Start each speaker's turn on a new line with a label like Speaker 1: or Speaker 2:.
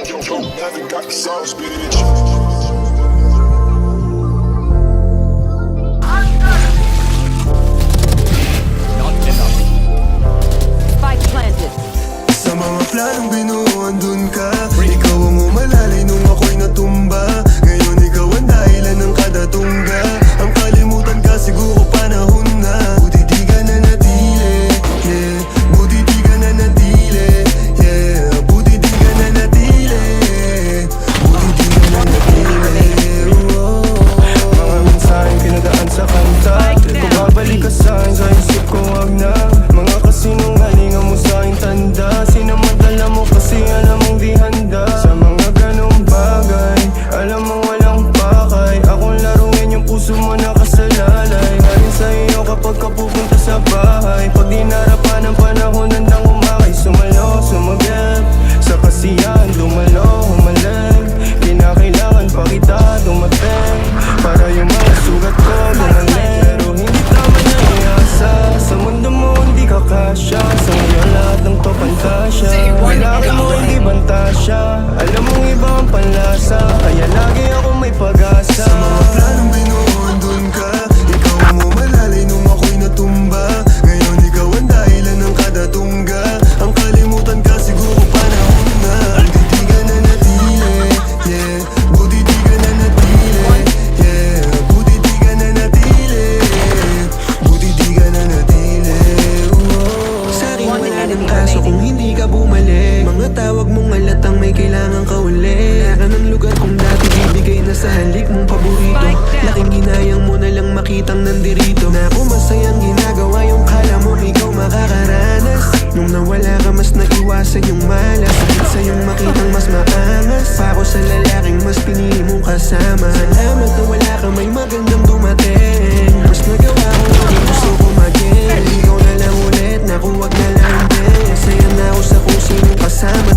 Speaker 1: Yo, haven't got the sauce, bitch.
Speaker 2: Spike planted.
Speaker 3: Sa mga planong binuo, andun ka. Ikaw ang umalalay nung ako'y natumba. Ngayon ikaw ang dahilan ng kada tungga. Ang kalimutan ka siguro panahon na. Buti di ka na natili, yeah. Buti di ka na natili, yeah. Buti di ka na natili, buti di ka na natili, oh. Mga mensaheng pinadaan sa kanta. Kung babalik ka sa'kin, sa isip ko wag na. Mga kasinungalingan mo sa'king tanda. Sinamantala mo kasi alam mong di handa. Sa mga ganong bagay, alam mong walang pakay. Akong laruin yung puso mo nakasalalay. Halin sa iyo kapag ka pupunta sa bahay. Pag di narapan ang panahon, handang umakay. Sumalo, sumagip, sa kasiyahan dumalo, humalag. Kinakailangan pa kita dumating para yung mga sugat ko gumaling. Pero hindi tama na iasa. Sa mundo mo hindi ka kasya. Sa ngayon lahat ng to pantasya. Lalaki mo hindi bantasya. Alam mong iba ang panlasa. Kaya lagi ako may pag-asa. Sa mga planong binuo, andun ka. Ikaw ang umalalay nung ako'y natumba. Ngayon ikaw ang dahilan ng kada tungga. Ang kalimutan ka siguro panahon na. Buti di ka na natili, yeah. Buti di ka na natili, yeah. Buti di ka na natili, buti di ka na natili, oh. Sa'kin wala ng kaso kung hindi ka bumalik. Mga tawag mong halatang may kailangan ka uli. Wala ka ng lugar kung dati bibigay na sa halik mong paborito. Laking ginayang mo na lang makitang nandirito. Na kung masayang ginagawa yung kala mo ikaw makakaranas. Nung nawala ka mas naiwasan yung malas. Sakit sa'yong makitang mas maangas. Pa ako sa lalaking mas pinili mong kasama. Salamat na wala ka may magandang dumating. Mas nagawa ko ang gusto ko maging. Ikaw na lang ulit, naku wag na lang din. Saya na ako sa kung sinong kasama.